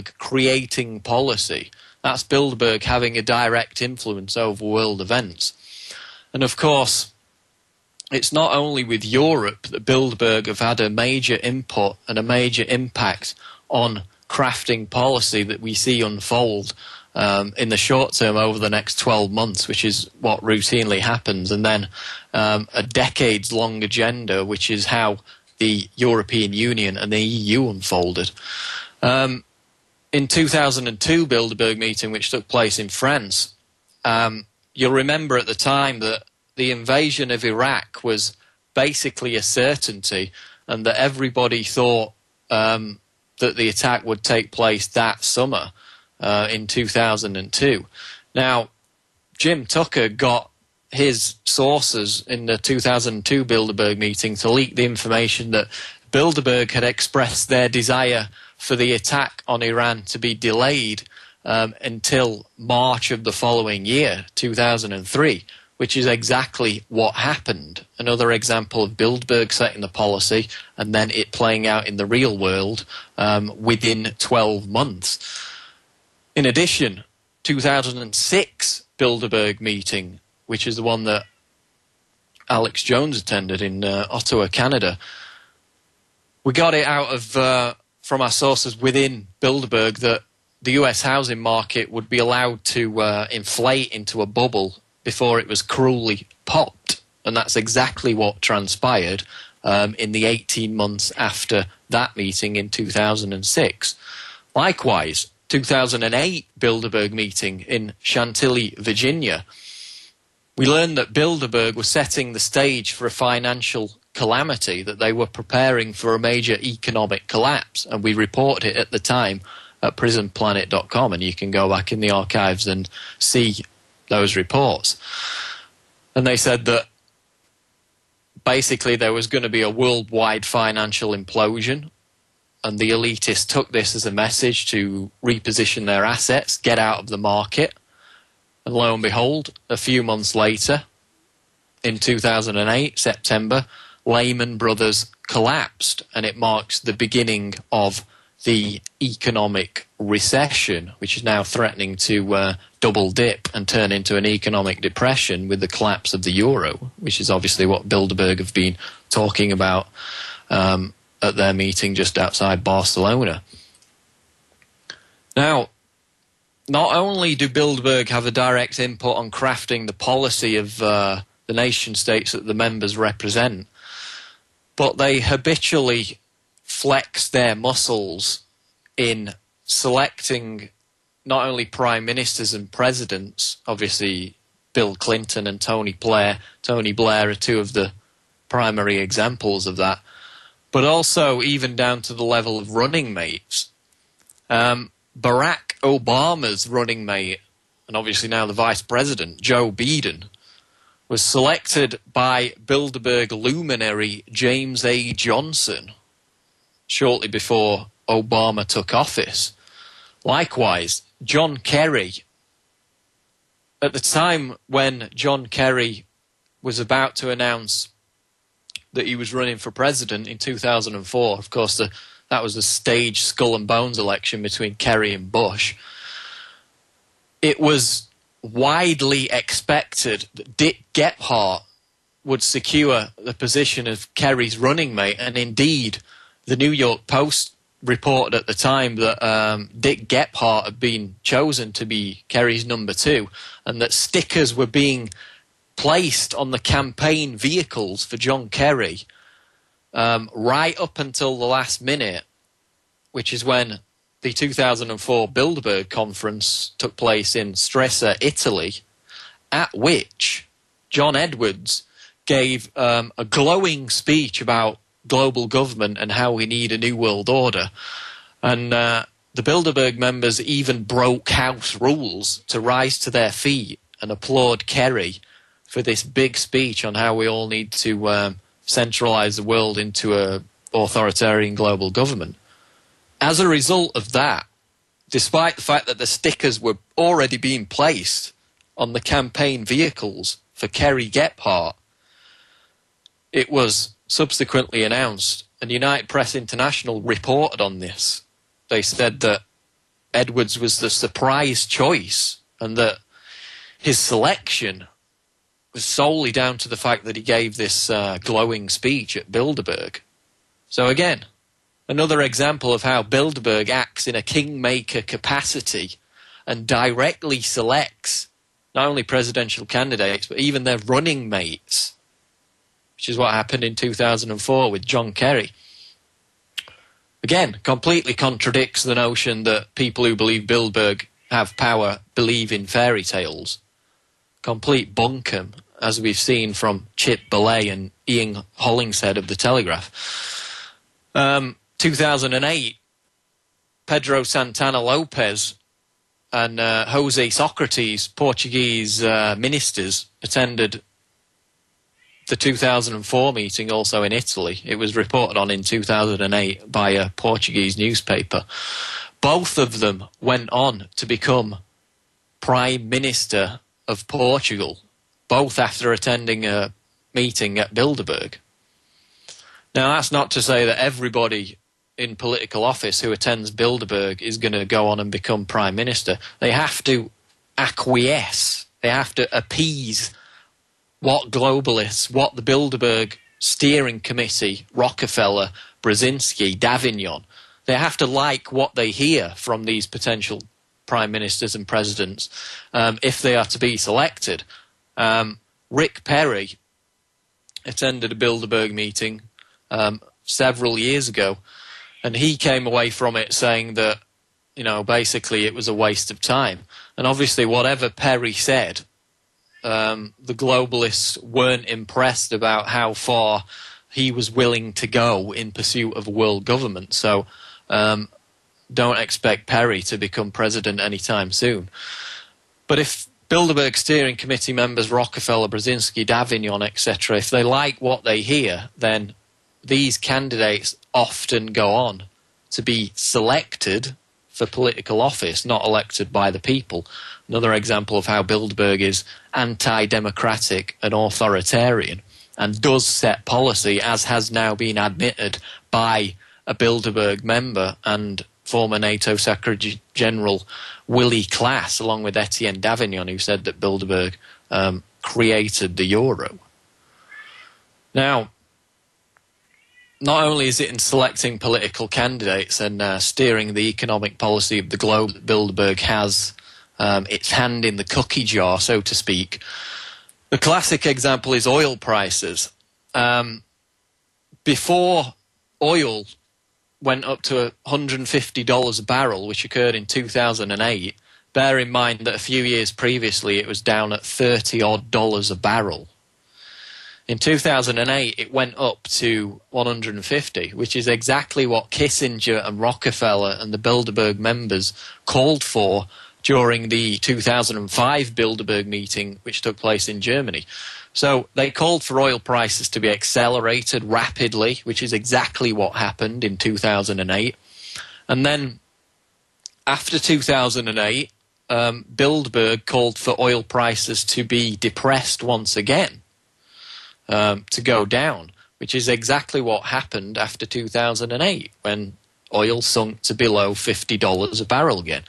creating policy. That's Bilderberg having a direct influence over world events. And of course, it's not only with Europe that Bilderberg have had a major input and a major impact on crafting policy that we see unfold in the short term over the next 12 months, which is what routinely happens, and then a decades-long agenda, which is how the European Union and the EU unfolded. In 2002 Bilderberg meeting, which took place in France, you'll remember at the time that the invasion of Iraq was basically a certainty, and that everybody thought that the attack would take place that summer in 2002. Now, Jim Tucker got his sources in the 2002 Bilderberg meeting to leak the information that Bilderberg had expressed their desire for the attack on Iran to be delayed until March of the following year, 2003, which is exactly what happened. Another example of Bilderberg setting the policy and then it playing out in the real world within 12 months. In addition, 2006 Bilderberg meeting, which is the one that Alex Jones attended in Ottawa, Canada, we got it out of from our sources within Bilderberg that the US housing market would be allowed to inflate into a bubble before it was cruelly popped. And that's exactly what transpired in the 18 months after that meeting in 2006. Likewise, 2008 Bilderberg meeting in Chantilly, Virginia, we learned that Bilderberg was setting the stage for a financial calamity, that they were preparing for a major economic collapse, and we reported it at the time at prisonplanet.com, and you can go back in the archives and see those reports. And they said that basically there was going to be a worldwide financial implosion, and the elitists took this as a message to reposition their assets, get out of the market. And lo and behold, a few months later, in 2008, September, Lehman Brothers collapsed, and it marks the beginning of the economic recession, which is now threatening to double dip and turn into an economic depression with the collapse of the euro, which is obviously what Bilderberg have been talking about at their meeting just outside Barcelona. Now, not only do Bilderberg have a direct input on crafting the policy of the nation states that the members represent, but they habitually flex their muscles in selecting not only prime ministers and presidents, obviously Bill Clinton and Tony Blair are two of the primary examples of that, but also even down to the level of running mates. Barack Obama's running mate, and obviously now the vice president, Joe Biden, was selected by Bilderberg luminary James A. Johnson shortly before Obama took office. Likewise, John Kerry, at the time when John Kerry was about to announce that he was running for president in 2004, of course that was a staged skull and bones election between Kerry and Bush, it was widely expected that Dick Gephardt would secure the position of Kerry's running mate, and indeed the New York Post reported at the time that Dick Gephardt had been chosen to be Kerry's number two, and that stickers were being placed on the campaign vehicles for John Kerry right up until the last minute, which is when the 2004 Bilderberg conference took place in Stresa, Italy, at which John Edwards gave a glowing speech about global government and how we need a new world order. And the Bilderberg members even broke house rules to rise to their feet and applaud Kerry for this big speech on how we all need to centralize the world into a authoritarian global government. As a result of that, despite the fact that the stickers were already being placed on the campaign vehicles for Kerry Gephardt, it was subsequently announced, and United Press International reported on this. They said that Edwards was the surprise choice and that his selection was solely down to the fact that he gave this glowing speech at Bilderberg. So again, another example of how Bilderberg acts in a kingmaker capacity and directly selects not only presidential candidates, but even their running mates, which is what happened in 2004 with John Kerry. Again, completely contradicts the notion that people who believe Bilderberg have power believe in fairy tales. Complete bunkum, as we've seen from Chip Belay and Ian Hollingshead of The Telegraph. 2008, Pedro Santana Lopes and José Sócrates, Portuguese ministers, attended the 2004 meeting also in Italy. It was reported on in 2008 by a Portuguese newspaper. Both of them went on to become Prime Minister of Portugal, both after attending a meeting at Bilderberg. Now, that's not to say that everybody in political office who attends Bilderberg is going to go on and become Prime Minister. They have to acquiesce. They have to appease what globalists, what the Bilderberg Steering Committee, Rockefeller, Brzezinski, Davignon, they have to like what they hear from these potential prime ministers and presidents if they are to be selected. Rick Perry attended a Bilderberg meeting several years ago, and he came away from it saying that, you know, basically it was a waste of time. And obviously whatever Perry said, the globalists weren't impressed about how far he was willing to go in pursuit of a world government. So don't expect Perry to become president anytime soon. But if Bilderberg Steering Committee members, Rockefeller, Brzezinski, Davignon, etc., if they like what they hear, then these candidates often go on to be selected for political office, not elected by the people. Another example of how Bilderberg is anti-democratic and authoritarian and does set policy, as has now been admitted by a Bilderberg member and former NATO Secretary General Willy Klaas, along with Etienne Davignon, who said that Bilderberg created the euro. Now, not only is it in selecting political candidates and steering the economic policy of the globe that Bilderberg has its hand in the cookie jar, so to speak. The classic example is oil prices. Before oil went up to $150 a barrel, which occurred in 2008, bear in mind that a few years previously it was down at $30-odd a barrel. In 2008, it went up to 150, which is exactly what Kissinger and Rockefeller and the Bilderberg members called for during the 2005 Bilderberg meeting, which took place in Germany. So they called for oil prices to be accelerated rapidly, which is exactly what happened in 2008. And then after 2008, Bilderberg called for oil prices to be depressed once again, to go down, which is exactly what happened after 2008 when oil sunk to below $50 a barrel again.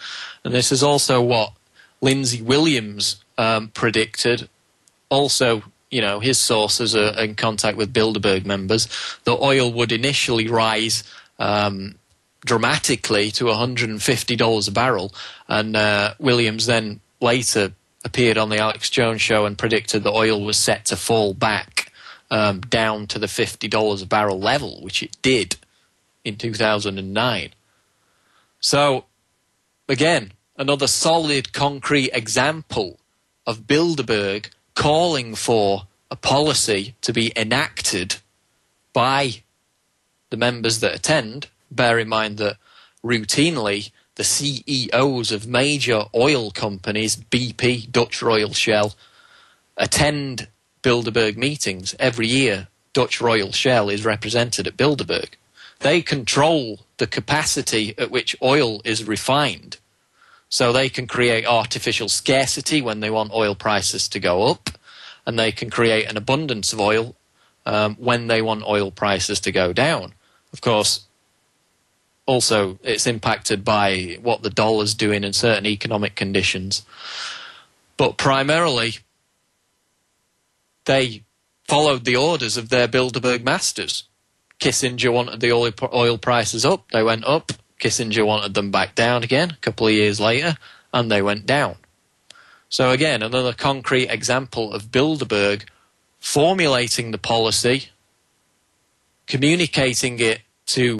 And this is also what Lindsey Williams predicted. Also, you know, his sources are in contact with Bilderberg members, that oil would initially rise dramatically to $150 a barrel. And Williams then later appeared on the Alex Jones show and predicted that oil was set to fall back down to the $50 a barrel level, which it did in 2009. So, again, another solid, concrete example of Bilderberg calling for a policy to be enacted by the members that attend. Bear in mind that routinely the CEOs of major oil companies, BP, Dutch Royal Shell, attend Bilderberg meetings. Every year, Dutch Royal Shell is represented at Bilderberg. They control the capacity at which oil is refined. So they can create artificial scarcity when they want oil prices to go up, and they can create an abundance of oil when they want oil prices to go down. Of course, Also, it's impacted by what the dollar's doing in certain economic conditions. But primarily, they followed the orders of their Bilderberg masters. Kissinger wanted the oil prices up. They went up. Kissinger wanted them back down again a couple of years later, and they went down. So again, another concrete example of Bilderberg formulating the policy, communicating it to